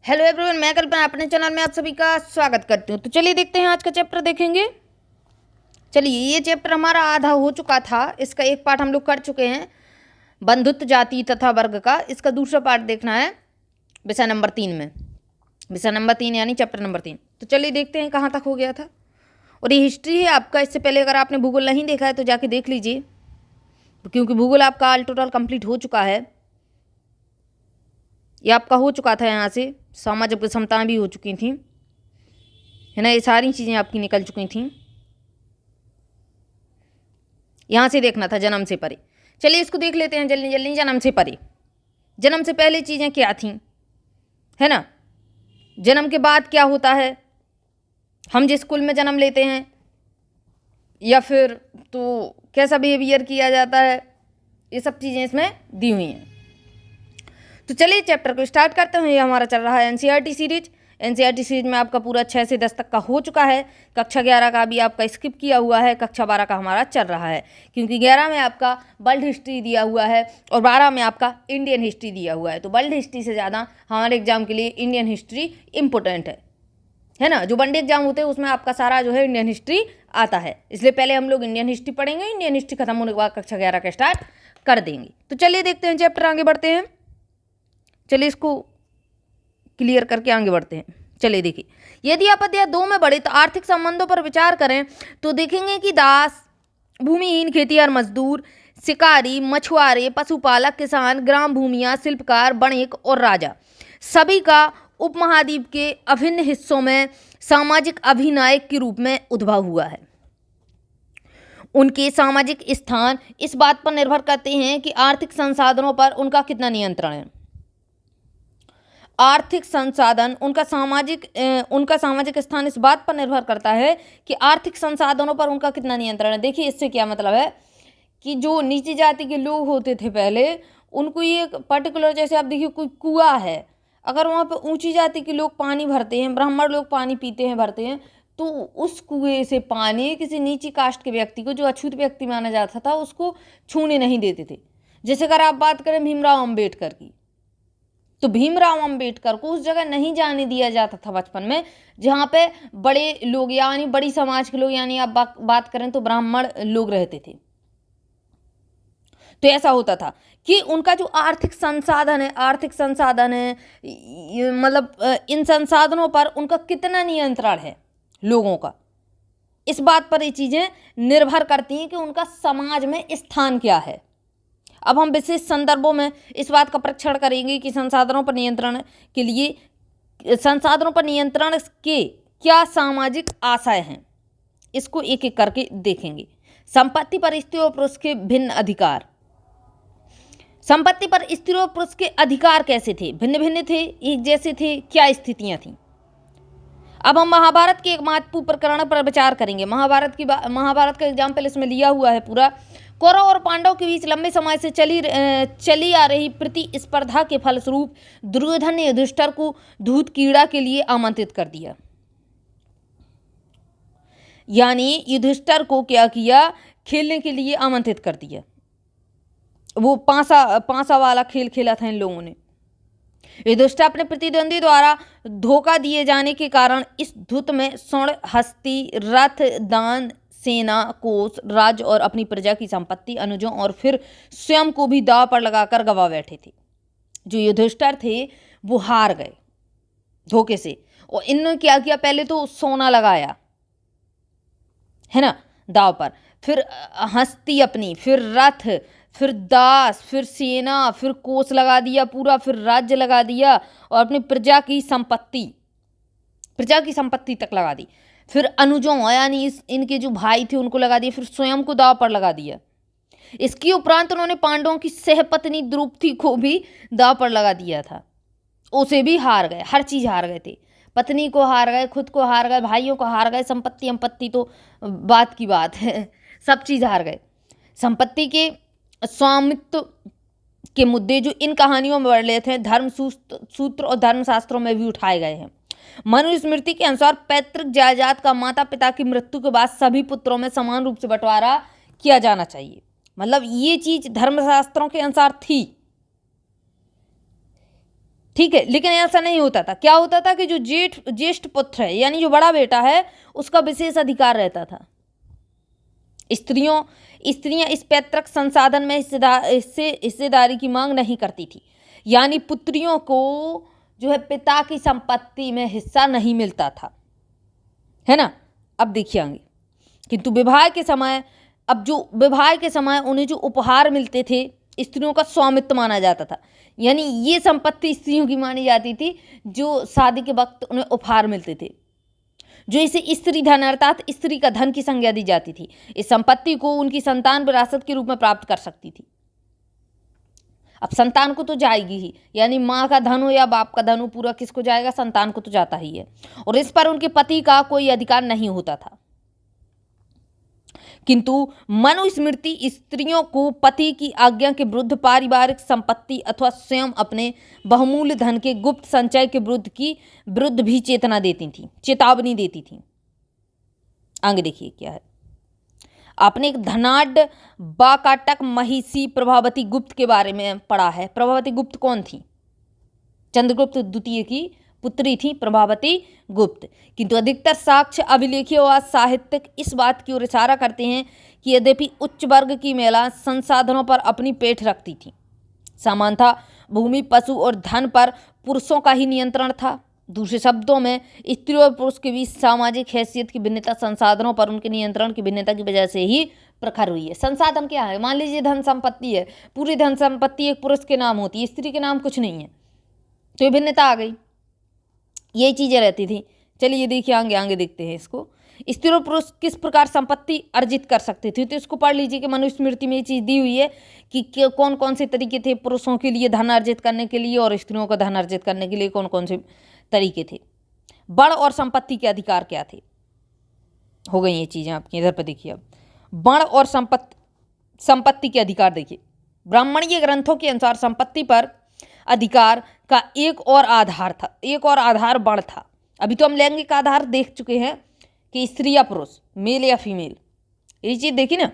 Hello everyone, मैं कल्पना अपने channel में आप सभी का स्वागत करती हूँ। तो चलिए देखते हैं आज का चैप्टर देखेंगे। चलिए, ये चैप्टर हमारा आधा हो चुका था। इसका एक पार्ट हम लोग कर चुके हैं, बंधुत्व जाति तथा वर्ग का। इसका दूसरा पार्ट देखना है विषय नंबर 3 में। विषय नंबर 3 यानी चैप्टर नंबर 3। तो चलिए देखते हैं कहाँ तक हो गया था। और ये हिस्ट्री है आपका। इससे पहले अगर आपने भूगोल नहीं देखा है तो जाके देख लीजिए, क्योंकि भूगोल आपका ऑल टोटल कंप्लीट हो चुका है। ये आपका हो चुका था। यहाँ से सामाजिक विषमताएं भी हो चुकी थी, है ना। ये सारी चीज़ें आपकी निकल चुकी थी। यहाँ से देखना था जन्म से परे। चलिए इसको देख लेते हैं जल्दी जल्दी। जन्म से परे, जन्म से पहले चीज़ें क्या थी, है ना। जन्म के बाद क्या होता है, हम जिस स्कूल में जन्म लेते हैं या फिर तो कैसा बिहेवियर किया जाता है, ये सब चीज़ें इसमें दी हुई हैं। तो चलिए चैप्टर को स्टार्ट करते हैं। ये हमारा चल रहा है एनसीईआरटी सीरीज। एनसीईआरटी सीरीज में आपका पूरा 6 से 10 तक का हो चुका है। कक्षा 11 का भी आपका स्किप किया हुआ है। कक्षा 12 का हमारा चल रहा है, क्योंकि 11 में आपका वर्ल्ड हिस्ट्री दिया हुआ है और 12 में आपका इंडियन हिस्ट्री दिया हुआ है। तो वर्ल्ड हिस्ट्री से ज़्यादा हमारे एग्जाम के लिए इंडियन हिस्ट्री इंपॉर्टेंट है ना। जो वनडे एग्जाम होते हैं उसमें आपका सारा जो है इंडियन हिस्ट्री आता है, इसलिए पहले हम लोग इंडियन हिस्ट्री पढ़ेंगे। इंडियन हिस्ट्री खत्म होने के बाद कक्षा 11 का स्टार्ट कर देंगे। तो चलिए देखते हैं चैप्टर, आगे बढ़ते हैं। चलिए इसको क्लियर करके आगे बढ़ते हैं। चलिए देखिए, यदि आप अध्याय 2 में बढ़े तो आर्थिक संबंधों पर विचार करें तो देखेंगे कि दास, भूमिहीन खेतिहर मजदूर, शिकारी, मछुआरे, पशुपालक, किसान, ग्राम भूमिया, शिल्पकार, वणिक और राजा सभी का उपमहाद्वीप के अभिन्न हिस्सों में सामाजिक अभिनायक के रूप में उद्भव हुआ है। उनके सामाजिक स्थान इस बात पर निर्भर करते हैं कि आर्थिक संसाधनों पर उनका कितना नियंत्रण है। आर्थिक संसाधन, उनका सामाजिक स्थान इस बात पर निर्भर करता है कि आर्थिक संसाधनों पर उनका कितना नियंत्रण है। देखिए इससे क्या मतलब है कि जो नीची जाति के लोग होते थे पहले, उनको ये पर्टिकुलर, जैसे आप देखिए कोई कुआं है, अगर वहाँ पे ऊंची जाति के लोग पानी भरते हैं, ब्राह्मण लोग पानी पीते हैं, भरते हैं, तो उस कुएं से पानी किसी नीची कास्ट के व्यक्ति को, जो अछूत व्यक्ति माना जाता था, उसको छूने नहीं देते थे। जैसे अगर आप बात करें भीमराव अम्बेडकर की, तो भीमराव अम्बेडकर को उस जगह नहीं जाने दिया जाता था बचपन में जहाँ पे बड़े लोग यानी बड़ी समाज के लोग, यानी आप बात करें तो ब्राह्मण लोग रहते थे। तो ऐसा होता था कि उनका जो आर्थिक संसाधन है, मतलब इन संसाधनों पर उनका कितना नियंत्रण है लोगों का, इस बात पर ये चीज़ें निर्भर करती हैं कि उनका समाज में स्थान क्या है। अब हम विशेष संदर्भों में इस बात का परीक्षण करेंगे कि संसाधनों पर नियंत्रण के क्या सामाजिक आशय हैं, इसको एक एक करके देखेंगे। संपत्ति पर स्त्री और पुरुष के भिन्न अधिकार। संपत्ति पर स्त्री और पुरुष के अधिकार कैसे थे, भिन्न भिन्न थे, एक जैसे थे, क्या स्थितियां थीं। अब हम महाभारत के एक महत्वपूर्ण प्रकरण पर विचार करेंगे। महाभारत का एग्जाम्पल इसमें लिया हुआ है पूरा। कौरव और पांडव के बीच लंबे समय से चली आ रही प्रतिस्पर्धा के फलस्वरूप दुर्योधन ने युधिष्ठिर को दूध कीड़ा के लिए आमंत्रित कर दिया। यानी युधिष्ठिर को क्या किया, खेलने के लिए आमंत्रित कर दिया। वो पांसा वाला खेल खेला था इन लोगों ने। युधिष्ठिर अपने प्रतिद्वंदी द्वारा धोखा दिए जाने के कारण इस धुत में स्वर्ण, हस्ती, रथ, दान, सेना, कोष, राज्य और अपनी प्रजा की संपत्ति, अनुजों और फिर स्वयं को भी दांव पर लगाकर गवा बैठे थे। जो युधिष्ठिर थे वो हार गए धोखे से, और इन्होंने क्या किया, पहले तो सोना लगाया, है ना, दांव पर, फिर हस्ती अपनी, फिर रथ, फिर दास, फिर सेना, फिर कोष लगा दिया पूरा, फिर राज्य लगा दिया और अपनी प्रजा की संपत्ति तक लगा दी। फिर अनुजों यानी इनके जो भाई थे उनको लगा दिया, फिर स्वयं को दांव पर लगा दिया। इसके उपरांत उन्होंने पांडवों की सहपत्नी द्रौपदी को भी दांव पर लगा दिया था। उसे भी हार गए, हर चीज हार गए थे। पत्नी को हार गए, खुद को हार गए, भाइयों को हार गए, संपत्ति तो बात की बात है, सब चीज हार गए। संपत्ति के स्वामित्व के मुद्दे जो इन कहानियों में वर्णित हैं, धर्म सूत्र और धर्मशास्त्रों में भी उठाए गए हैं। मनुस्मृति के अनुसार पैतृक जायदाद का माता पिता की मृत्यु के बाद सभी पुत्रों में समान रूप से बंटवारा किया जाना चाहिए। मतलब ये चीज धर्मशास्त्रों के अनुसार थी। ठीक है, लेकिन ऐसा नहीं होता था। क्या होता था कि जो ज्येष्ठ पुत्र है यानी जो बड़ा बेटा है उसका विशेष अधिकार रहता था। स्त्रियां इस पैतृक संसाधन में हिस्सेदारी की मांग नहीं करती थी, यानी पुत्रियों को जो है पिता की संपत्ति में हिस्सा नहीं मिलता था, है ना। अब देखिए आगे, किंतु विवाह के समय उन्हें जो उपहार मिलते थे स्त्रियों का स्वामित्व माना जाता था, यानी ये संपत्ति स्त्रियों की मानी जाती थी जो शादी के वक्त उन्हें उपहार मिलते थे, जो इसे स्त्री धन अर्थात स्त्री का धन की संज्ञा दी जाती थी। इस संपत्ति को उनकी संतान विरासत के रूप में प्राप्त कर सकती थी। अब संतान को तो जाएगी ही, यानी माँ का धन हो या बाप का धन हो, पूरा किसको जाएगा? संतान को तो जाता ही है, और इस पर उनके पति का कोई अधिकार नहीं होता था। किंतु मनुस्मृति स्त्रियों को पति की आज्ञा के विरुद्ध पारिवारिक संपत्ति अथवा स्वयं अपने बहुमूल्य धन के गुप्त संचय के विरुद्ध भी चेतावनी देती थी। आगे देखिए क्या है। आपने एक धनाढ़ वाकाटक महिषी प्रभावती गुप्त के बारे में पढ़ा है। प्रभावती गुप्त कौन थी? चंद्रगुप्त द्वितीय की पुत्री थी प्रभावती गुप्त। किंतु अधिकतर साक्ष्य, अभिलेखीय और साहित्यिक इस बात की ओर इशारा करते हैं कि यद्यपि उच्च वर्ग की महिला संसाधनों पर अपनी पेठ रखती थी, सामान्यतः भूमि, पशु और धन पर पुरुषों का ही नियंत्रण था। दूसरे शब्दों में स्त्री और पुरुष के बीच सामाजिक हैसियत की भिन्नता संसाधनों पर उनके नियंत्रण की भिन्नता की वजह से ही प्रखर हुई है। संसाधन क्या है? मान लीजिए धन संपत्ति है, पूरी धन संपत्ति एक पुरुष के नाम होती है, स्त्री के नाम कुछ नहीं है, तो ये भिन्नता आ गई। ये चीज़ें रहती थी। चलिए देखिए आगे देखते हैं इसको। स्त्री और पुरुष किस प्रकार संपत्ति अर्जित कर सकते थे, तो इसको पढ़ लीजिए कि मनुस्मृति में ये चीज़ दी हुई है कि कौन कौन से तरीके थे पुरुषों के लिए धन अर्जित करने के लिए और स्त्रियों का धन अर्जित करने के लिए कौन कौन से तरीके थे। बण और संपत्ति के अधिकार क्या थे? हो गई ये चीज़ें आपकी। इधर पर देखिए, अब बण और संपत्ति के अधिकार देखिए। ब्राह्मणीय ग्रंथों के अनुसार संपत्ति पर अधिकार का एक और आधार बण था। अभी तो हम लैंगिक आधार देख चुके हैं कि स्त्री या पुरुष, मेल या फीमेल, ये चीज़ देखी ना।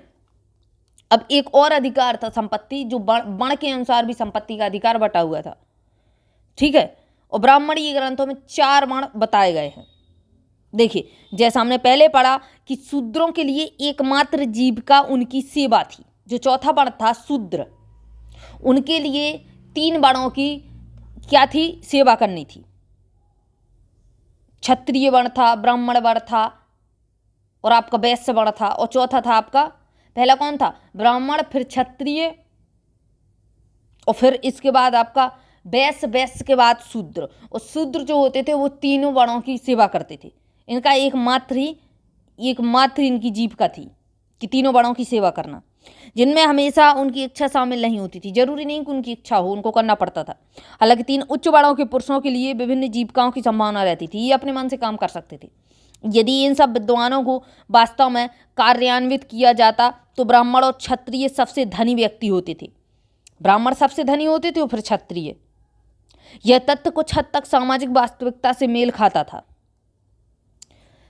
अब एक और अधिकार था संपत्ति, जो बण के अनुसार भी संपत्ति का अधिकार बटा हुआ था, ठीक है। और ब्राह्मणीय ग्रंथों में 4 बण बताए गए हैं। देखिए, जैसा हमने पहले पढ़ा कि शूद्रों के लिए एकमात्र जीविका उनकी सेवा थी। जो चौथा बण था शूद्र, उनके लिए 3 बणों की क्या थी? सेवा करनी थी। क्षत्रिय वर्ण था, ब्राह्मण वर्ण था और आपका वैश्य वर्ण था, और चौथा था आपका, पहला कौन था? ब्राह्मण, फिर क्षत्रिय और फिर इसके बाद आपका वैश्य के बाद शूद्र। और शूद्र जो होते थे वो तीनों वर्णों की सेवा करते थे। इनका एकमात्र इनकी जीविका थी कि तीनों वर्णों की सेवा करना, जिनमें हमेशा उनकी इच्छा शामिल नहीं होती थी। जरूरी नहीं कि उनकी इच्छा हो, उनको करना पड़ता था। हालांकि 3 उच्च वर्णों के पुरुषों के लिए विभिन्न जीविकाओं की संभावना रहती थी, ये अपने मन से काम कर सकते थे। यदि इन सब विद्वानों को वास्तव में कार्यान्वित किया जाता तो ब्राह्मण और क्षत्रिय सबसे धनी व्यक्ति होते थे। ब्राह्मण सबसे धनी होते थे और फिर क्षत्रिय। यह तथ्य कुछ हद तक सामाजिक वास्तविकता से मेल खाता था।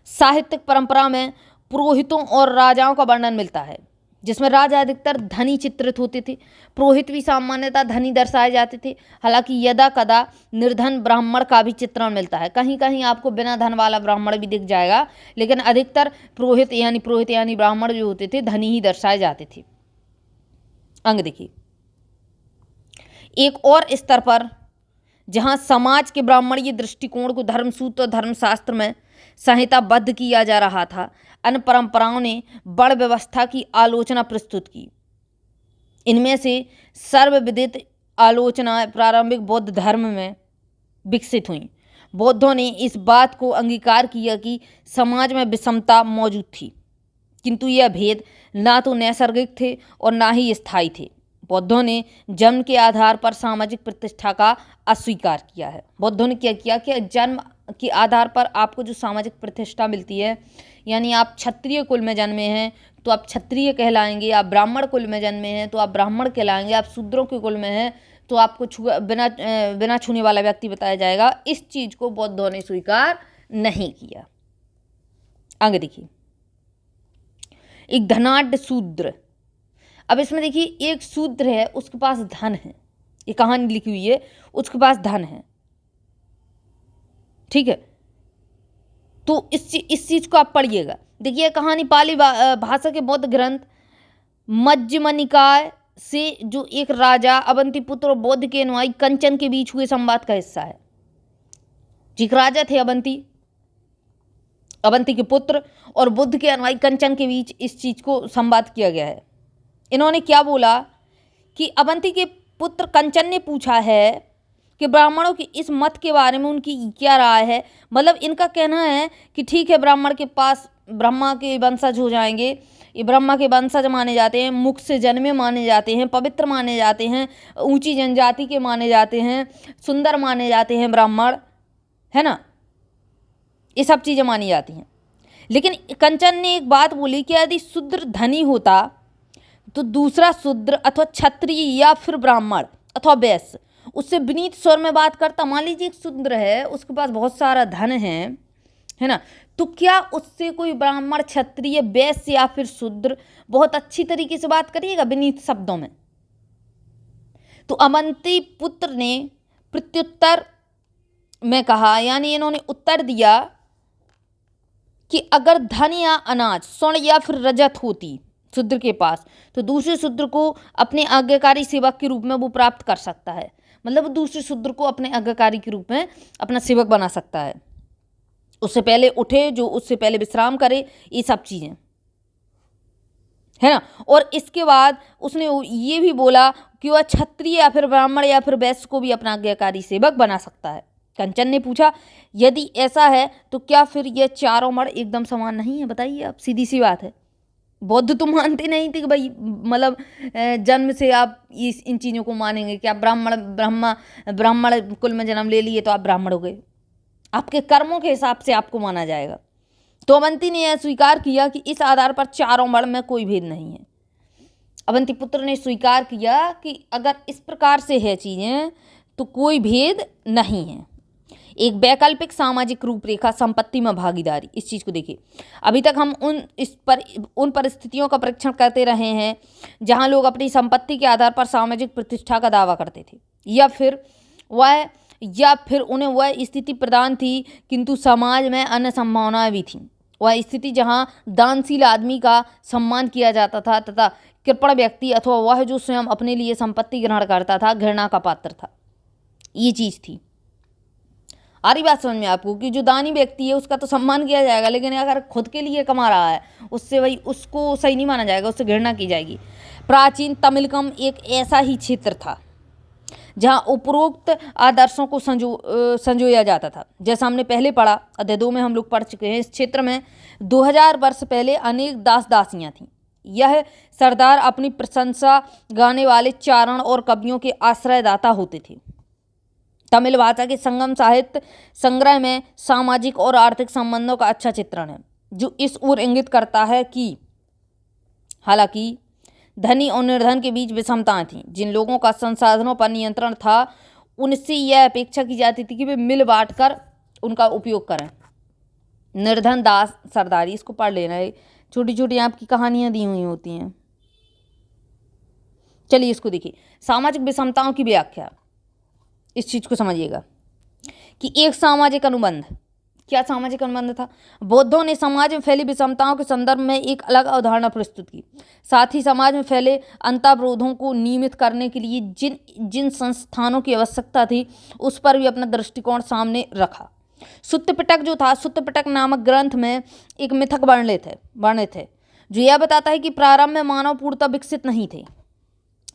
साहित्यिक परंपरा में पुरोहितों और राजाओं का वर्णन मिलता है, जिसमें राजा अधिकतर धनी चित्रित होते थे, पुरोहित भी सामान्यतः धनी दर्शाए जाते थे। हालांकि यदा कदा निर्धन ब्राह्मण का भी चित्रण मिलता है, कहीं कहीं आपको बिना धन वाला ब्राह्मण भी दिख जाएगा, लेकिन अधिकतर पुरोहित यानी ब्राह्मण जो होते थे धनी ही दर्शाए जाते थे। अंग देखिए, एक और स्तर पर जहाँ समाज के ब्राह्मणीय दृष्टिकोण को धर्मसूत्र और धर्मशास्त्र में संहिताबद्ध किया जा रहा था, अन्य परंपराओं ने बड़ व्यवस्था की आलोचना प्रस्तुत की। इनमें से सर्वविदित आलोचनाएं प्रारंभिक बौद्ध धर्म में विकसित हुई। बौद्धों ने इस बात को अंगीकार किया कि समाज में विषमता मौजूद थी, किंतु यह भेद ना तो नैसर्गिक थे और ना ही स्थायी थे। बौद्धों ने जन्म के आधार पर सामाजिक प्रतिष्ठा का अस्वीकार किया है। बौद्धों ने क्या किया कि जन्म के आधार पर आपको जो सामाजिक प्रतिष्ठा मिलती है, यानी आप क्षत्रिय कुल में जन्मे हैं तो आप क्षत्रिय कहलाएंगे, आप ब्राह्मण कुल में जन्मे हैं तो आप ब्राह्मण कहलाएंगे, आप शूद्रों के कुल में हैं तो आपको बिना छूने वाला व्यक्ति बताया जाएगा। इस चीज़ को बौद्धों ने स्वीकार नहीं किया। आगे देखिए, एक धनाढ़ शूद्र। अब इसमें देखिए, एक शूद्र है, उसके पास धन है, ये कहानी लिखी हुई है, उसके पास धन है, ठीक है, तो इस चीज़ को आप पढ़िएगा। देखिए कहानी पाली भाषा के बौद्ध ग्रंथ मध्यम निकाय से जो एक राजा अवंती पुत्र और बौद्ध के अनुयायी कंचन के बीच हुए संवाद का हिस्सा है। एक राजा थे अवंती के पुत्र और बुद्ध के अनुयायी कंचन के बीच इस चीज को संवाद किया गया है। इन्होंने क्या बोला कि अवंती के पुत्र कंचन ने पूछा है कि ब्राह्मणों की इस मत के बारे में उनकी क्या राय है। मतलब इनका कहना है कि ठीक है, ब्राह्मण के पास ब्रह्मा के वंशज हो जाएंगे, ये ब्रह्मा के वंशज माने जाते हैं, मुख से जन्मे माने जाते हैं, पवित्र माने जाते हैं, ऊंची जनजाति के माने जाते हैं, सुंदर माने जाते हैं ब्राह्मण, है ना, ये सब चीज़ें मानी जाती हैं। लेकिन कंचन ने एक बात बोली कि यदि शूद्र धनी होता तो दूसरा शूद्र अथवा क्षत्रिय या फिर ब्राह्मण अथवा वैश्य उससे विनीत स्वर में बात करता। मान लीजिए एक शूद्र है, उसके पास बहुत सारा धन है ना, तो क्या उससे कोई ब्राह्मण क्षत्रिय वैश्य या फिर शूद्र बहुत अच्छी तरीके से बात करिएगा विनीत शब्दों में? तो अवंती पुत्र ने प्रत्युत्तर में कहा, यानी इन्होंने उत्तर दिया कि अगर धन या अनाज स्वर्ण या फिर रजत होती शूद्र के पास तो दूसरे शूद्र को अपने आज्ञाकारी सेवक के रूप में वो प्राप्त कर सकता है। मतलब दूसरे शूद्र को अपने आज्ञाकारी के रूप में अपना सेवक बना सकता है। उससे पहले उठे, जो उससे पहले विश्राम करे, ये सब चीज़ें, है ना। और इसके बाद उसने ये भी बोला कि वह क्षत्रिय या फिर ब्राह्मण या फिर वैश्य को भी अपना आज्ञाकारी सेवक बना सकता है। कंचन ने पूछा, यदि ऐसा है तो क्या फिर ये चारों मर्द एकदम समान नहीं है? बताइए आप, सीधी सी बात है। बौद्ध तो मानते नहीं थे कि भाई मतलब जन्म से आप इन चीज़ों को मानेंगे कि आप ब्राह्मण कुल में जन्म ले लिए तो आप ब्राह्मण हो गए, आपके कर्मों के हिसाब से आपको माना जाएगा। तो अवंती ने यह स्वीकार किया कि इस आधार पर चारों वर्ण में कोई भेद नहीं है। अवंती पुत्र ने स्वीकार किया कि अगर इस प्रकार से है चीज़ें तो कोई भेद नहीं है। एक वैकल्पिक सामाजिक रूपरेखा संपत्ति में भागीदारी, इस चीज़ को देखिए। अभी तक हम उन परिस्थितियों का परीक्षण करते रहे हैं जहां लोग अपनी संपत्ति के आधार पर सामाजिक प्रतिष्ठा का दावा करते थे, या फिर उन्हें वह स्थिति प्रदान थी किंतु समाज में अन्य संभावनाएं भी थीं। वह स्थिति जहां दानशील आदमी का सम्मान किया जाता था तथा कृपण व्यक्ति अथवा वह जो स्वयं अपने लिए संपत्ति ग्रहण करता था घृणा का पात्र था। ये चीज़ थी। आ रही बात समझ में आपको कि जो दानी व्यक्ति है उसका तो सम्मान किया जाएगा, लेकिन अगर खुद के लिए कमा रहा है उससे वही उसको सही नहीं माना जाएगा, उससे घृणा की जाएगी। प्राचीन तमिलकम एक ऐसा ही क्षेत्र था जहां उपरोक्त आदर्शों को संजोया जाता था। जैसा हमने पहले पढ़ा, अध्याय 2 में हम लोग पढ़ चुके हैं, इस क्षेत्र में 2000 वर्ष पहले अनेक दास दासियां थीं। यह सरदार अपनी प्रशंसा गाने वाले चारण और कवियों के आश्रयदाता होते थे। तमिल भाषा के संगम साहित्य संग्रह में सामाजिक और आर्थिक संबंधों का अच्छा चित्रण है, जो इस ओर इंगित करता है कि हालांकि धनी और निर्धन के बीच विषमताएं थीं, जिन लोगों का संसाधनों पर नियंत्रण था उनसे यह अपेक्षा की जाती थी कि वे मिल बांट कर उनका उपयोग करें। निर्धन दास सरदारी, इसको पढ़ लेना है, छोटी छोटी आपकी कहानियां दी हुई होती हैं। चलिए इसको देखिए, सामाजिक विषमताओं की व्याख्या, इस चीज को समझिएगा कि एक सामाजिक अनुबंध, क्या सामाजिक अनुबंध था? बौद्धों ने समाज में फैली विषमताओं के संदर्भ में एक अलग अवधारणा प्रस्तुत की। साथ ही समाज में फैले अंतर्विरोधों को नियमित करने के लिए जिन संस्थानों की आवश्यकता थी उस पर भी अपना दृष्टिकोण सामने रखा। सुत्त पिटक जो था, सुत्त पिटक नामक ग्रंथ में एक मिथक वर्णित है जो यह बताता है कि प्रारंभ में मानव पूर्णतः विकसित नहीं थे,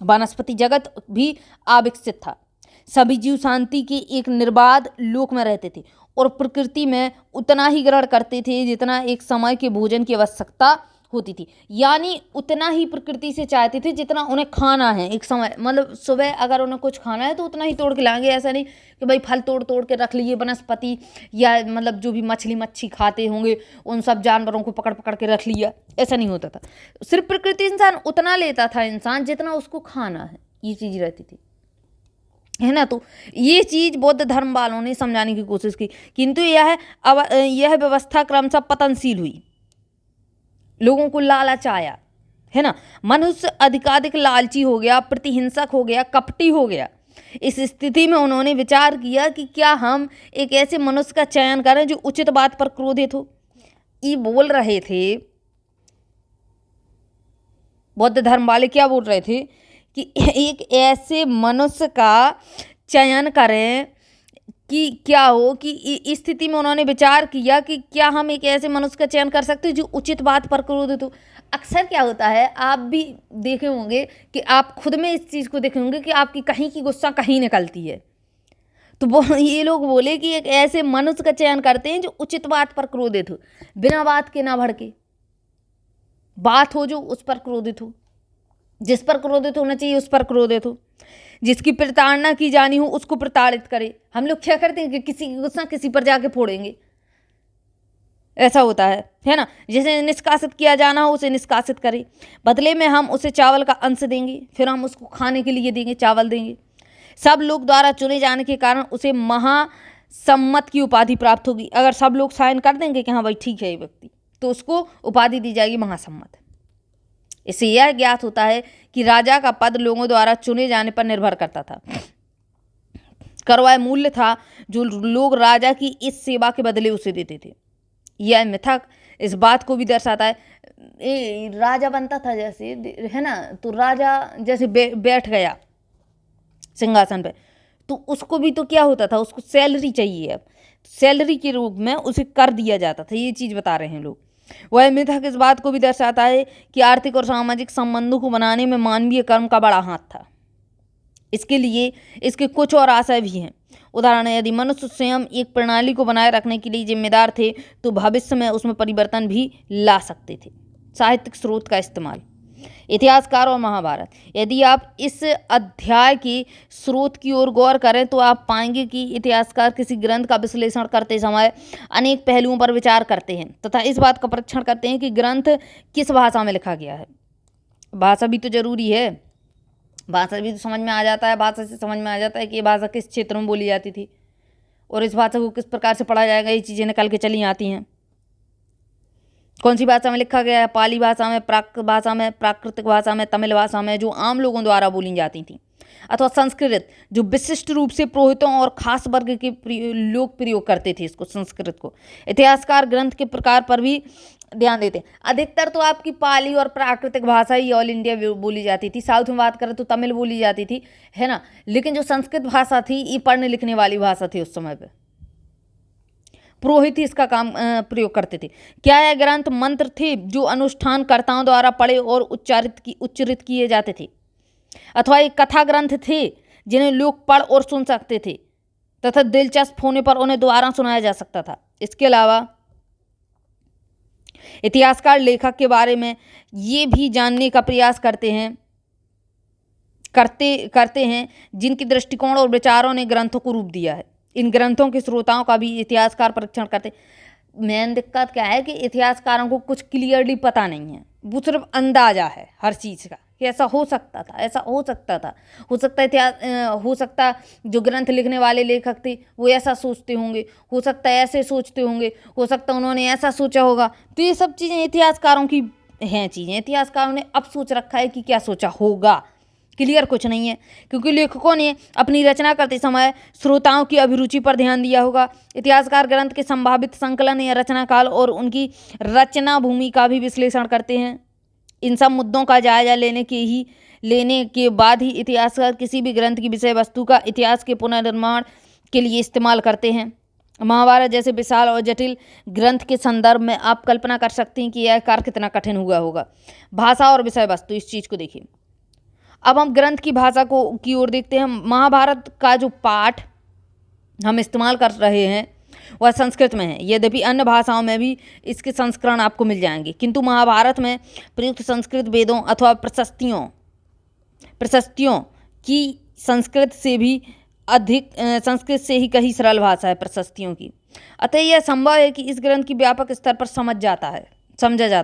वनस्पति जगत भी अविकसित था। सभी जीव शांति के एक निर्बाध लोक में रहते थे और प्रकृति में उतना ही ग्रहण करते थे जितना एक समय के भोजन की आवश्यकता होती थी। यानी उतना ही प्रकृति से चाहते थे जितना उन्हें खाना है। एक समय मतलब सुबह अगर उन्हें कुछ खाना है तो उतना ही तोड़ के लाएंगे, ऐसा नहीं कि भाई फल तोड़ तोड़ के रख लिए, वनस्पति या मतलब जो भी मच्छी खाते होंगे उन सब जानवरों को पकड़ पकड़ के रख लिया, ऐसा नहीं होता था। सिर्फ प्रकृति इंसान उतना लेता था इंसान जितना उसको खाना है, ये चीज़ रहती थी, है ना। तो ये चीज़ बौद्ध धर्म वालों ने समझाने की कोशिश की, किंतु यह व्यवस्था क्रमशः पतनशील हुई। लोगों को लालच आया, है ना। मनुष्य अधिकाधिक लालची हो गया, प्रतिहिंसक हो गया, कपटी हो गया। इस स्थिति में उन्होंने विचार किया कि क्या हम एक ऐसे मनुष्य का चयन करें जो उचित बात पर क्रोधित हो। ये बोल रहे थे, बौद्ध धर्म वाले क्या बोल रहे थे कि एक ऐसे मनुष्य का चयन करें कि क्या हो कि इस स्थिति में उन्होंने विचार किया कि क्या हम एक ऐसे मनुष्य का चयन कर सकते हैं जो उचित बात पर क्रोधित हो। अक्सर क्या होता है, आप भी देखे होंगे कि आप खुद में इस चीज़ को देखे होंगे कि आपकी कहीं की गुस्सा कहीं निकलती है। तो वो ये लोग बोले कि एक ऐसे मनुष्य का चयन करते हैं जो उचित बात पर क्रोधित हो, बिना बात के ना भड़के, बात हो जो उस पर क्रोधित हो, जिस पर क्रोधित होना चाहिए उस पर क्रोधित हो, जिसकी प्रताड़ना की जानी हो उसको प्रताड़ित करे। हम लोग क्या करते हैं कि किसी की गुस्सा किसी पर जाके फोड़ेंगे, ऐसा होता है ना। जिसे निष्कासित किया जाना हो उसे निष्कासित करे, बदले में हम उसे चावल का अंश देंगे, फिर हम उसको खाने के लिए देंगे, चावल देंगे। सब लोग द्वारा चुने जाने के कारण उसे महासम्मत की उपाधि प्राप्त होगी। अगर सब लोग साइन कर देंगे कि हाँ भाई ठीक है ये व्यक्ति, तो उसको उपाधि दी जाएगी महासम्मत। इससे यह ज्ञात होता है कि राजा का पद लोगों द्वारा चुने जाने पर निर्भर करता था। कर वह मूल्य था जो लोग राजा की इस सेवा के बदले उसे देते थे। यह मिथक इस बात को भी दर्शाता है, राजा बनता था जैसे, है ना, तो राजा जैसे बैठ गया सिंहासन पे, तो उसको भी तो क्या होता था, उसको सैलरी चाहिए। अब सैलरी के रूप में उसे कर दिया जाता था। ये चीज़ बता रहे हैं लोग। वह मिथक इस बात को भी दर्शाता है कि आर्थिक और सामाजिक संबंधों को बनाने में मानवीय कर्म का बड़ा हाथ था। इसके लिए इसके कुछ और आशय भी हैं। उदाहरण, यदि मनुष्य स्वयं एक प्रणाली को बनाए रखने के लिए जिम्मेदार थे तो भविष्य में उसमें परिवर्तन भी ला सकते थे। साहित्यिक स्रोत का इस्तेमाल, इतिहासकार और महाभारत। यदि आप इस अध्याय के स्रोत की ओर गौर करें तो आप पाएंगे कि इतिहासकार किसी ग्रंथ का विश्लेषण करते समय अनेक पहलुओं पर विचार करते हैं तथा इस बात का परीक्षण करते हैं कि ग्रंथ किस भाषा में लिखा गया है। भाषा भी तो जरूरी है, भाषा भी तो समझ में आ जाता है। भाषा से समझ में आ जाता है कि ये भाषा किस क्षेत्र में बोली जाती थी और इस भाषा को किस प्रकार से पढ़ा जाएगा। ये चीज़ें निकल के चली आती हैं। कौन सी भाषा में लिखा गया है, पाली भाषा में, प्राकृत भाषा में, प्राकृतिक भाषा में, तमिल भाषा में जो आम लोगों द्वारा बोली जाती थी, अथवा संस्कृत जो विशिष्ट रूप से पुरोहितों और खास वर्ग के लोग प्रयोग करते थे इसको, संस्कृत को। इतिहासकार ग्रंथ के प्रकार पर भी ध्यान देते हैं। अधिकतर तो आपकी पाली और प्राकृतिक भाषा ही ऑल इंडिया बोली जाती थी। साउथ में बात करें तो तमिल बोली जाती थी, है ना। लेकिन जो संस्कृत भाषा थी ये पढ़ने लिखने वाली भाषा थी उस समय पे। पुरोहित ही इसका काम प्रयोग करते थे। क्या यह ग्रंथ मंत्र थे जो अनुष्ठानकर्ताओं द्वारा पढ़े और उच्चरित किए जाते थे, अथवा ये कथा ग्रंथ थे जिन्हें लोग पढ़ और सुन सकते थे तथा दिलचस्प होने पर उन्हें दोबारा सुनाया जा सकता था। इसके अलावा इतिहासकार लेखक के बारे में ये भी जानने का प्रयास करते हैं जिनके दृष्टिकोण और विचारों ने ग्रंथों को रूप दिया है। इन ग्रंथों के श्रोताओं का भी इतिहासकार परीक्षण करते। मेन दिक्कत क्या है कि इतिहासकारों को कुछ क्लियरली पता नहीं है, वो सिर्फ अंदाजा है हर चीज़ का कि ऐसा हो सकता था, ऐसा हो सकता था, हो सकता इतिहास, हो सकता जो ग्रंथ लिखने वाले लेखक थे वो ऐसा सोचते होंगे, हो सकता ऐसे सोचते होंगे, हो सकता उन्होंने ऐसा सोचा होगा। तो ये सब चीज़ें इतिहासकारों की हैं चीज़ें। इतिहासकारों ने अब सोच रखा है कि क्या सोचा होगा, क्लियर कुछ नहीं है, क्योंकि लेखकों ने अपनी रचना करते समय श्रोताओं की अभिरुचि पर ध्यान दिया होगा। इतिहासकार ग्रंथ के संभावित संकलन या रचना काल और उनकी रचना भूमि का भी विश्लेषण करते हैं। इन सब मुद्दों का जायजा लेने के बाद ही इतिहासकार किसी भी ग्रंथ की विषय वस्तु का इतिहास के पुनर्निर्माण के लिए इस्तेमाल करते हैं। महाभारत जैसे विशाल और जटिल ग्रंथ के संदर्भ में आप कल्पना कर सकते हैं कि यह कार्य कितना कठिन हुआ होगा। भाषा और विषय वस्तु, इस चीज़ को देखिए। अब हम ग्रंथ की भाषा की ओर देखते हैं। महाभारत का जो पाठ हम इस्तेमाल कर रहे हैं वह संस्कृत में है, यद्यपि अन्य भाषाओं में भी इसके संस्करण आपको मिल जाएंगे, किंतु महाभारत में प्रयुक्त संस्कृत वेदों अथवा प्रशस्तियों की संस्कृत से ही कहीं सरल भाषा है प्रशस्तियों की। अतः यह संभव है कि इस ग्रंथ की व्यापक स्तर पर समझा जाता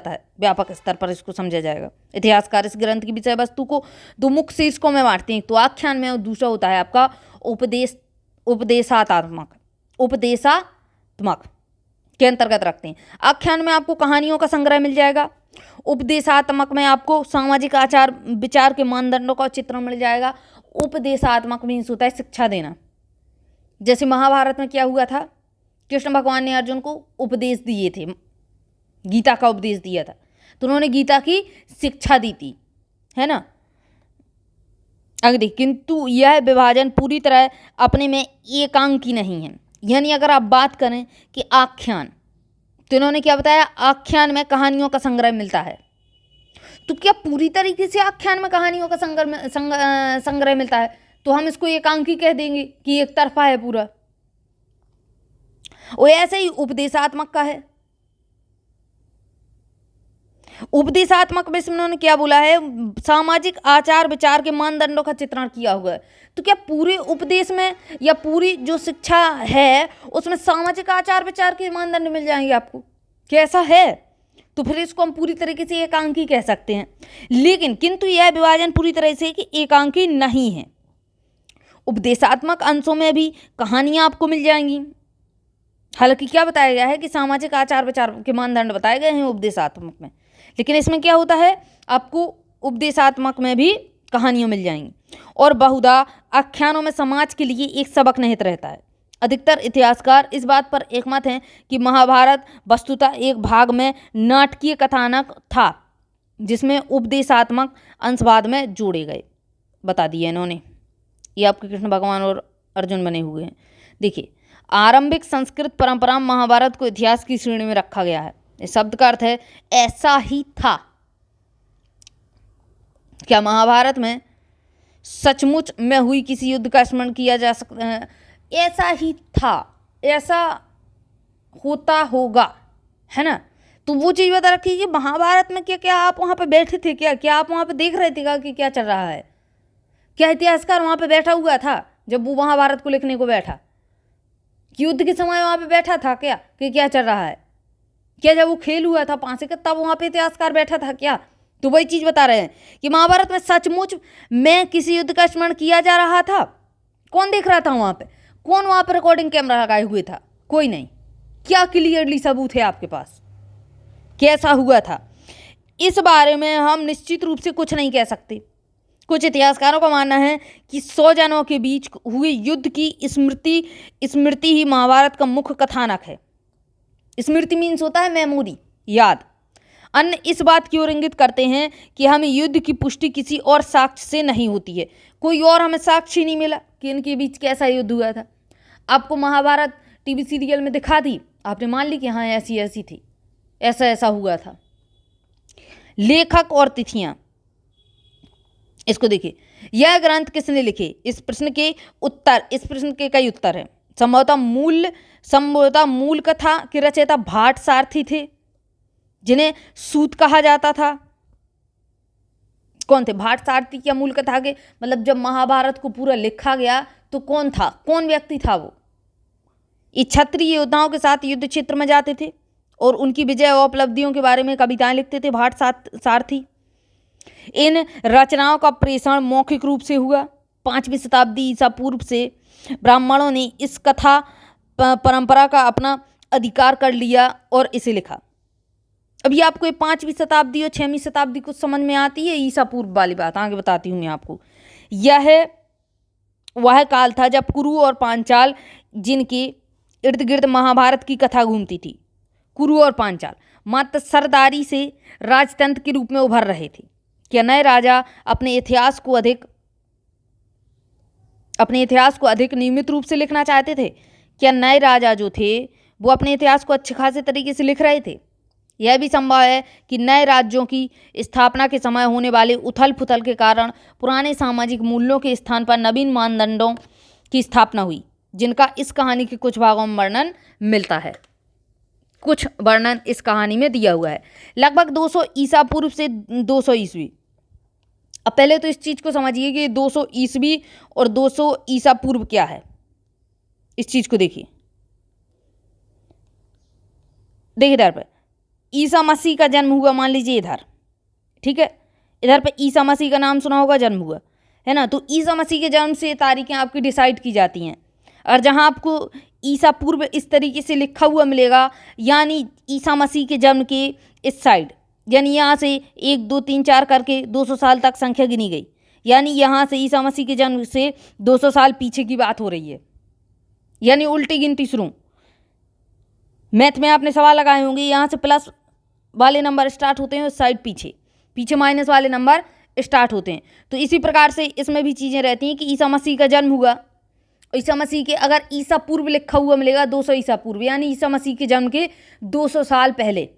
है, व्यापक स्तर पर इसको समझा जाएगा। इतिहासकार इस ग्रंथ की विषय वस्तु को दो मुख्य शीर्षकों में बांटते हैं, तो आख्यान में, और दूसरा होता है आपका उपदेशात्मक। के अंतर्गत रखते हैं। आख्यान में आपको कहानियों का संग्रह मिल जाएगा। उपदेशात्मक में आपको सामाजिक आचार विचार के मानदंडों का चित्रण मिल जाएगा। उपदेशात्मक मीन्स होता है शिक्षा देना। जैसे महाभारत में क्या हुआ था, कृष्ण भगवान ने अर्जुन को उपदेश दिए थे, गीता का उपदेश दिया था, तो उन्होंने गीता की शिक्षा दी थी, है ना। अगली, किंतु यह विभाजन पूरी तरह अपने में एकांकी नहीं है। यानी अगर आप बात करें कि आख्यान, तो इन्होंने क्या बताया, आख्यान में कहानियों का संग्रह मिलता है। तो क्या पूरी तरीके से आख्यान में कहानियों का संग्रह मिलता है तो हम इसको एकांकी कह देंगे कि एक तरफा है पूरा। और ऐसे ही उपदेशात्मक का है। उपदेशात्मक में उन्होंने क्या बोला है, सामाजिक आचार विचार के मानदंडों का चित्रण किया हुआ है। तो क्या पूरे उपदेश में या पूरी जो शिक्षा है उसमें सामाजिक आचार विचार के मानदंड मिल जाएंगे आपको? क्या ऐसा है? तो फिर इसको हम पूरी तरीके से एकांकी कह सकते हैं। लेकिन किंतु यह विभाजन पूरी तरह से कि एकांकी नहीं है। उपदेशात्मक अंशों में भी कहानियां आपको मिल जाएंगी। हालांकि क्या बताया गया है कि सामाजिक आचार विचार के मानदंड बताए गए हैं उपदेशात्मक में, लेकिन इसमें क्या होता है, आपको उपदेशात्मक में भी कहानियां मिल जाएंगी। और बहुधा आख्यानों में समाज के लिए एक सबक निहित रहता है। अधिकतर इतिहासकार इस बात पर एकमत हैं कि महाभारत वस्तुतः एक भाग में नाटकीय कथानक था जिसमें उपदेशात्मक अंश बाद में जोड़े गए। बता दिया इन्होंने। ये आपके कृष्ण भगवान और अर्जुन बने हुए हैं। देखिए, आरंभिक संस्कृत परंपरा महाभारत को इतिहास की श्रेणी में रखा गया है। इस शब्द का अर्थ है ऐसा ही था। क्या महाभारत में सचमुच में हुई किसी युद्ध का स्मरण किया जा सकता है? ऐसा ही था, ऐसा होता होगा, है ना। तो वो चीज़ बता रखी कि महाभारत में क्या क्या आप वहाँ पे बैठे थे, क्या आप वहाँ पे देख रहे थे कि क्या चल रहा है? क्या इतिहासकार वहाँ पे बैठा हुआ था जब वो महाभारत को लिखने को बैठा? कि युद्ध के समय वहाँ पे बैठा था क्या कि क्या चल रहा है? क्या जब वो खेल हुआ था पांसे का तब वहाँ पे इतिहासकार बैठा था क्या? तो वही चीज़ बता रहे हैं कि महाभारत में सचमुच में किसी युद्ध का स्मरण किया जा रहा था। कौन देख रहा था वहाँ पे? कौन वहाँ पे रिकॉर्डिंग कैमरा लगाए हुए था? कोई नहीं। क्या क्लियरली सबूत है आपके पास कैसा हुआ था? इस बारे में हम निश्चित रूप से कुछ नहीं कह सकते। कुछ इतिहासकारों का मानना है कि 100 जनों के बीच हुए युद्ध की स्मृति ही महाभारत का मुख्य कथानक है। स्मृति मीन्स होता है मेमोरी, याद। अन्य इस बात की ओर इंगित करते हैं कि हमें युद्ध की पुष्टि किसी और साक्ष्य से नहीं होती है। कोई और हमें साक्ष्य नहीं मिला कि इनके बीच कैसा युद्ध हुआ था। आपको महाभारत टीवी सीरियल में दिखा दी, आपने मान ली कि हाँ ऐसी ऐसी थी, ऐसा ऐसा हुआ था। लेखक और तिथियां, इसको देखिए, यह ग्रंथ किसने लिखे? इस प्रश्न के कई उत्तर हैं। संभवतः मूल कथा के रचयिता भाट सारथी थे, जिन्हें सूत कहा जाता था। कौन थे भाट सारथी? क्या मूल कथा के मतलब जब महाभारत को पूरा लिखा गया तो कौन था, कौन व्यक्ति था वो? ये क्षत्रिय योद्धाओं के साथ युद्ध क्षेत्र में जाते थे और उनकी विजय और उपलब्धियों के बारे में कविताएं लिखते थे भाट सारथी। इन रचनाओं का प्रेषण मौखिक रूप से हुआ। 5वीं शताब्दी ईसा पूर्व से ब्राह्मणों ने इस कथा परंपरा का अपना अधिकार कर लिया और इसे लिखा। अभी आपको ये 5वीं शताब्दी और 6वीं शताब्दी कुछ समझ में आती है? ईसा पूर्व वाली बात आगे बताती हूँ मैं आपको। यह वह काल था जब कुरु और पांचाल, जिनके इर्द गिर्द महाभारत की कथा घूमती थी, कुरु और पांचाल मात्र सरदारी से राजतंत्र के रूप में उभर रहे थे। क्या नए राजा अपने इतिहास को अधिक नियमित रूप से लिखना चाहते थे? क्या नए राजा जो थे वो अपने इतिहास को अच्छे खासे तरीके से लिख रहे थे? यह भी संभव है कि नए राज्यों की स्थापना के समय होने वाले उथल पुथल के कारण पुराने सामाजिक मूल्यों के स्थान पर नवीन मानदंडों की स्थापना हुई, जिनका इस कहानी के कुछ भागों में वर्णन मिलता है। कुछ वर्णन इस कहानी में दिया हुआ है। लगभग 200 ईसा पूर्व से 200 ईस्वी। अब पहले तो इस चीज़ को समझिए कि 200 ईस्वी और 200 ईसा पूर्व क्या है। इस चीज़ को देखिए इधर पर ईसा मसीह का जन्म हुआ, मान लीजिए इधर, ठीक है। इधर पे ईसा मसीह का नाम सुना होगा, जन्म हुआ, है ना। तो ईसा मसीह के जन्म से तारीखें आपकी डिसाइड की जाती हैं। और जहाँ आपको ईसा पूर्व इस तरीके से लिखा हुआ मिलेगा, यानी ईसा मसीह के जन्म के इस साइड, यानी यहाँ से 1 2 3 4 करके 200 साल तक संख्या गिनी गई, यानी यहाँ से ईसा मसीह के जन्म से 200 साल पीछे की बात हो रही है, यानी उल्टी गिनती शुरू। मैथ में आपने सवाल लगाए होंगे, यहाँ से प्लस वाले नंबर स्टार्ट होते हैं, उस साइड पीछे पीछे माइनस वाले नंबर स्टार्ट होते हैं। तो इसी प्रकार से इसमें भी चीज़ें रहती हैं कि ईसा मसीह का जन्म हुआ, ईसा मसीह के अगर ईसा पूर्व लिखा हुआ मिलेगा 200 ईसा पूर्व, यानी ईसा मसीह के जन्म के 200 साल पहले,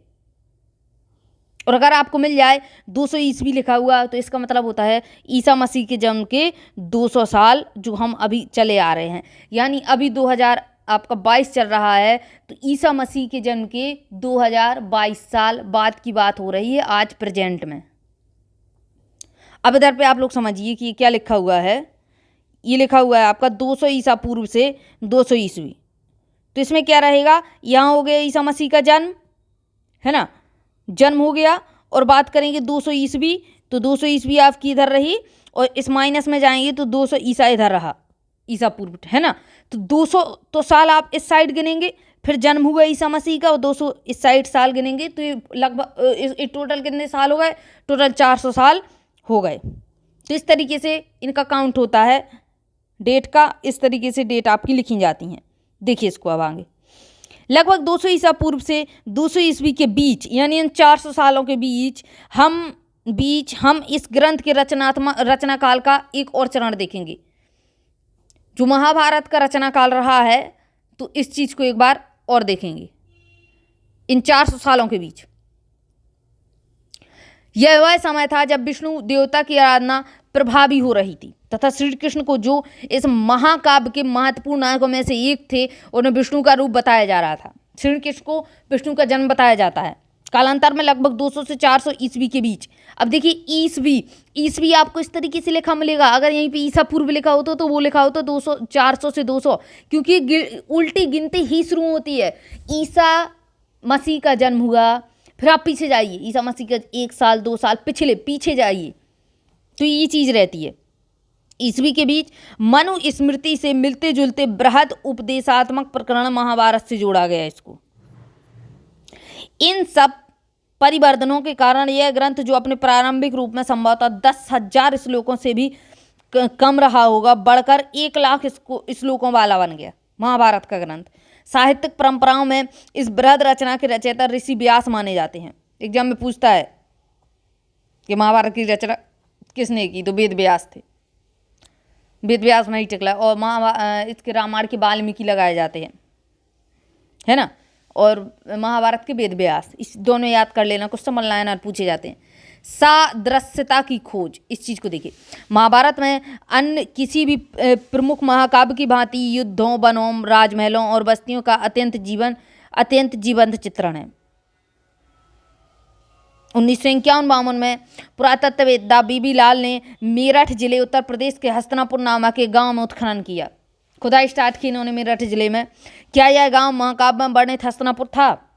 और अगर आपको मिल जाए 200 ईस्वी लिखा हुआ तो इसका मतलब होता है ईसा मसीह के जन्म के 200 साल जो हम अभी चले आ रहे हैं, यानी अभी 2022 चल रहा है, तो ईसा मसीह के जन्म के 2022 साल बाद की बात हो रही है आज प्रेजेंट में। अब इधर पे आप लोग समझिए कि क्या लिखा हुआ है, ये लिखा हुआ है आपका 200 ईसा पूर्व से 200 ईस्वी, तो इसमें क्या रहेगा, यहाँ हो गया ईसा मसीह का जन्म, है ना, जन्म हो गया, और बात करेंगे 200 ईस्वी, तो 200 ईस्वी आपकी इधर रही, और इस माइनस में जाएंगे तो 200 ईसा इधर रहा, ईसा पूर्व, है ना। तो 200 तो साल आप इस साइड गिनेंगे, फिर जन्म हुआ ईसा मसीह का, और 200 इस साइड साल गिनेंगे, तो ये लगभग टोटल कितने साल हो गए, टोटल 400 साल हो गए। तो इस तरीके से इनका काउंट होता है डेट का, इस तरीके से डेट आपकी लिखी जाती हैं। देखिए इसको अब आगे, लगभग 200 ईसा पूर्व से 200 ईस्वी के बीच, यानी इन 400 सालों के बीच हम इस ग्रंथ के रचना काल का एक और चरण देखेंगे। जो महाभारत का रचना काल रहा है, तो इस चीज को एक बार और देखेंगे। इन 400 सालों के बीच यह वह समय था जब विष्णु देवता की आराधना प्रभावी हो रही थी, तथा श्री कृष्ण को जो इस महाकाव्य के महत्वपूर्ण नायकों में से एक थे, उन्हें विष्णु का रूप बताया जा रहा था। श्री कृष्ण को विष्णु का जन्म बताया जाता है कालांतर में लगभग 200 से 400 ईस्वी के बीच। अब देखिए ईस्वी आपको इस तरीके से लिखा मिलेगा, अगर यहीं पे ईसा पूर्व लिखा होता तो वो लिखा होता 200 400 से 200, क्योंकि उल्टी गिनती ही शुरू होती है। ईसा मसीह का जन्म हुआ, फिर आप पीछे जाइए, ईसा मसीह का 1 साल 2 साल पीछे जाइए, तो ये चीज़ रहती है। ईस्वी के बीच मनु स्मृति से मिलते जुलते बृहद उपदेशात्मक प्रकरण महाभारत से जोड़ा गया। इसको इन सब परिवर्तनों के कारण यह ग्रंथ, जो अपने प्रारंभिक रूप में संभवतः 10,000 श्लोकों से भी कम रहा होगा, बढ़कर 1 लाख श्लोकों वाला बन गया। महाभारत का ग्रंथ साहित्यिक परंपराओं में इस बृहद रचना के रचयिता ऋषि व्यास माने जाते हैं। एग्जाम में पूछता है कि महाभारत की रचना किसने की, तो वेद व्यास थे। वेद व्यास नहीं टिकला, और इसके रामायण के वाल्मीकि लगाए जाते हैं, है ना, और महाभारत के वेद व्यास, इस दोनों याद कर लेना, कुछ समझ लाइन और पूछे जाते हैं। सादृश्यता की खोज, इस चीज़ को देखिए, महाभारत में अन्य किसी भी प्रमुख महाकाव्य की भांति युद्धों, वनों, राजमहलों और बस्तियों का अत्यंत जीवंत चित्रण है। 1951-52 में पुरातत्ववेत्ता बीबी लाल ने मेरठ जिले उत्तर प्रदेश के हस्तिनापुर नामक एक गांव में उत्खनन किया, खुदाई स्टार्ट की इन्होंने मेरठ जिले में। क्या यह गांव महाकाव्य में वर्णित हस्तिनापुर था?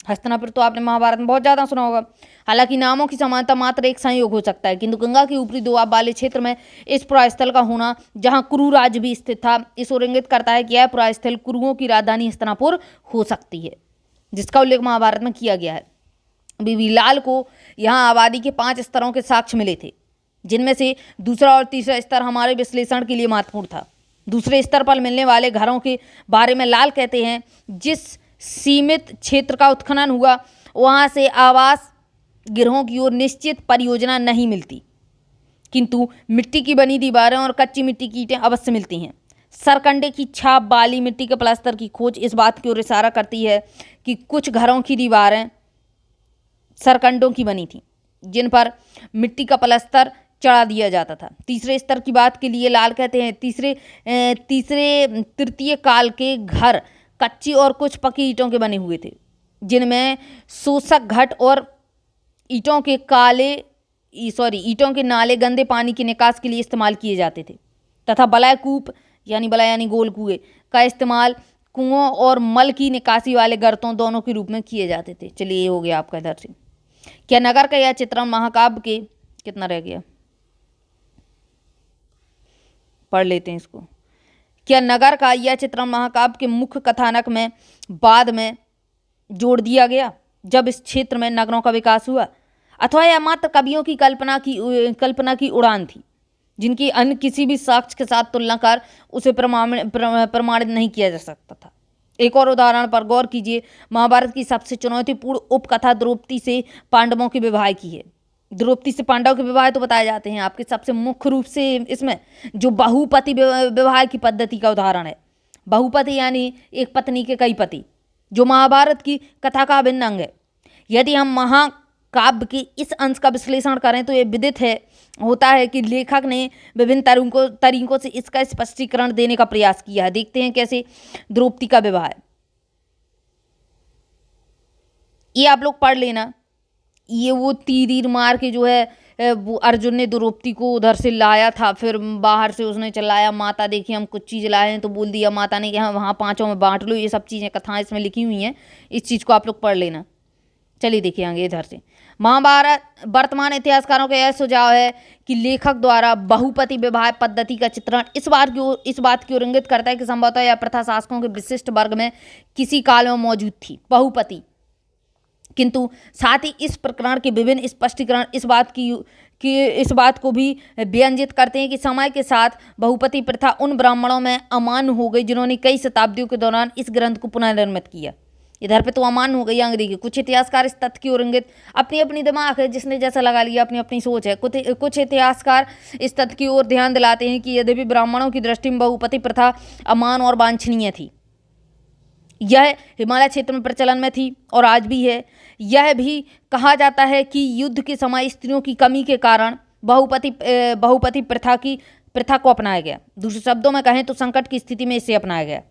हस्तिनापुर तो आपने महाभारत में बहुत ज़्यादा सुना होगा। हालांकि नामों की समानता मात्र एक संयोग हो सकता है, किंतु गंगा के ऊपरी दोआब वाले क्षेत्र में इस पुरास्थल का होना, जहां कुरु राज्य भी स्थित था, इस ओर इंगित करता है कि यह पुरास्थल कुरुओं की राजधानी हस्तिनापुर हो सकती है, जिसका उल्लेख महाभारत में किया गया है। बीबी लाल को यहाँ आबादी के 5 स्तरों के साक्ष्य मिले थे, जिनमें से दूसरा और तीसरा स्तर हमारे विश्लेषण के लिए महत्वपूर्ण था। दूसरे स्तर पर मिलने वाले घरों के बारे में लाल कहते हैं, जिस सीमित क्षेत्र का उत्खनन हुआ वहाँ से आवास गिरोहों की ओर निश्चित परियोजना नहीं मिलती, किंतु मिट्टी की बनी दीवारें और कच्ची मिट्टी की ईंटें अवश्य मिलती हैं। सरकंडे की छाप वाली मिट्टी के प्लास्टर की खोज इस बात की ओर इशारा करती है कि कुछ घरों की दीवारें सरकंडों की बनी थी, जिन पर मिट्टी का प्लास्टर चढ़ा दिया जाता था। तीसरे स्तर की बात के लिए लाल कहते हैं, तृतीय काल के घर कच्ची और कुछ पक्की ईंटों के बने हुए थे, जिनमें शोषक घट और ईंटों के नाले गंदे पानी के निकास के लिए इस्तेमाल किए जाते थे, तथा बलय कूप यानी गोल कुएं का इस्तेमाल कुओं और मल की निकासी वाले गर्तों दोनों के रूप में किए जाते थे। चलिए ये हो गया आपका इधर से। क्या नगर का यह चित्रण महाकाव्य के कितना रह गया, पढ़ लेते हैं इसको। क्या नगर का यह चित्रण महाकाव्य के मुख्य कथानक में बाद में जोड़ दिया गया जब इस क्षेत्र में नगरों का विकास हुआ, अथवा यह मात्र कवियों की कल्पना की उड़ान थी जिनकी अन्य किसी भी साक्ष्य के साथ तुलना कर उसे प्रमाणित नहीं किया जा सकता था। एक और उदाहरण पर गौर कीजिए। महाभारत की सबसे चुनौतीपूर्ण उपकथा द्रौपदी से पांडवों के विवाह की है। द्रौपदी से पांडव के विवाह तो बताए जाते हैं आपके, सबसे मुख्य रूप से इसमें जो बहुपति विवाह की पद्धति का उदाहरण है। बहुपति यानी एक पत्नी के कई पति, जो महाभारत की कथा का अभिन्न अंग है। यदि हम महाकाव्य के इस अंश का विश्लेषण करें तो ये विदित होता है कि लेखक ने विभिन्न तरीकों से इसका स्पष्टीकरण देने का प्रयास किया है। देखते हैं कैसे। द्रौपदी का विवाह, ये आप लोग पढ़ लेना। ये वो तीर मार के जो है वो अर्जुन ने द्रौपदी को उधर से लाया था, फिर बाहर से उसने चलाया, माता देखिए हम कुछ चीज़ लाए हैं, तो बोल दिया माता ने कि हाँ वहाँ पांचों में बांट लो। ये सब चीज़ें कथाएं इसमें लिखी हुई हैं, इस चीज़ को आप लोग पढ़ लेना। चलिए देखिए आगे इधर से। महाभारत वर्तमान इतिहासकारों का यह सुझाव है कि लेखक द्वारा बहुपति विवाह पद्धति का चित्रण इस बात की ओर इंगित करता है कि संभवतः यह प्रथा शासकों के विशिष्ट वर्ग में किसी काल में मौजूद थी, बहुपति। किंतु साथ ही इस प्रकरण के विभिन्न स्पष्टीकरण इस बात को भी व्यंजित करते हैं कि समय के साथ बहुपति प्रथा उन ब्राह्मणों में अमान्य हो गई जिन्होंने कई शताब्दियों के दौरान इस ग्रंथ को पुनर्निर्मित किया। इधर पे तो अमान्य हो गई। आगे देखिए, कुछ इतिहासकार इस तथ्य की ओर इंगित, अपनी अपनी दिमाग है, जिसने जैसा लगा लिया, अपनी अपनी सोच है। कुछ इतिहासकार इस तथ्य की ओर ध्यान दिलाते हैं कि यद्यपि ब्राह्मणों की दृष्टि में बहुपति प्रथा अमान और वांछनीय थी, यह हिमालय क्षेत्र में प्रचलन में थी और आज भी है। यह भी कहा जाता है कि युद्ध के समय स्त्रियों की कमी के कारण बहुपति प्रथा को अपनाया गया। दूसरे शब्दों में कहें तो संकट की स्थिति में इसे अपनाया गया।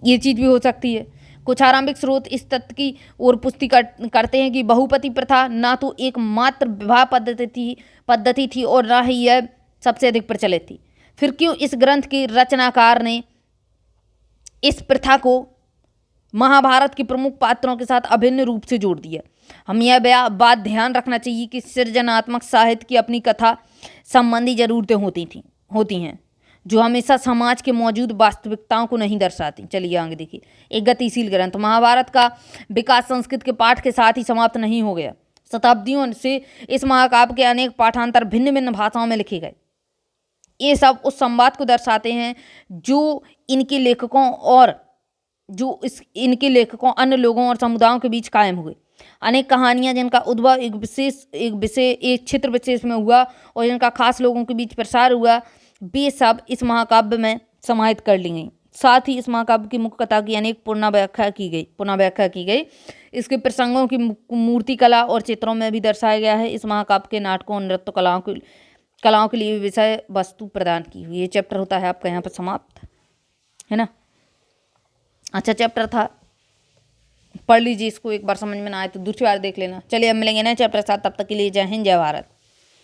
ये चीज़ भी हो सकती है। कुछ आरंभिक स्रोत इस तथ्य की ओर पुष्टि करते हैं कि बहुपति प्रथा ना तो एक मात्र विवाह पद्धति थी और ना ही यह सबसे अधिक प्रचलित थी। फिर क्यों इस ग्रंथ के रचनाकार ने इस प्रथा को महाभारत के प्रमुख पात्रों के साथ अभिन्न रूप से जोड़ दिया? हम यह बात ध्यान रखना चाहिए कि सृजनात्मक साहित्य की अपनी कथा संबंधी जरूरतें होती हैं जो हमेशा समाज के मौजूद वास्तविकताओं को नहीं दर्शाती। चलिए आगे देखिए। एक गतिशील ग्रंथ। महाभारत का विकास संस्कृत के पाठ के साथ ही समाप्त नहीं हो गया। शताब्दियों से इस महाकाव्य के अनेक पाठांतर भिन्न भिन्न भाषाओं में लिखे गए। ये सब उस संवाद को दर्शाते हैं जो इनके लेखकों अन्य लोगों और समुदायों के बीच कायम हुए। अनेक कहानियां जिनका उद्भव एक क्षेत्र विशेष में हुआ और जिनका खास लोगों के बीच प्रसार हुआ, वे सब इस महाकाव्य में समाहित कर ली गई। साथ ही इस महाकाव्य की मुख्य कथा की अनेक पुनः व्याख्या की गई। इसके प्रसंगों की मूर्ति कला और चित्रों में भी दर्शाया गया है। इस महाकाव्य के नाटकों और नृत्य कलाओं के लिए विषय वस्तु प्रदान की हुई। ये चैप्टर होता है आपका यहाँ पर समाप्त, है ना। अच्छा चैप्टर था, पढ़ लीजिए इसको। एक बार समझ में ना आए तो दूसरी बार देख लेना। चलिए अब मिलेंगे नए चैप्टर के साथ, तब तक के लिए जय हिंद जय भारत।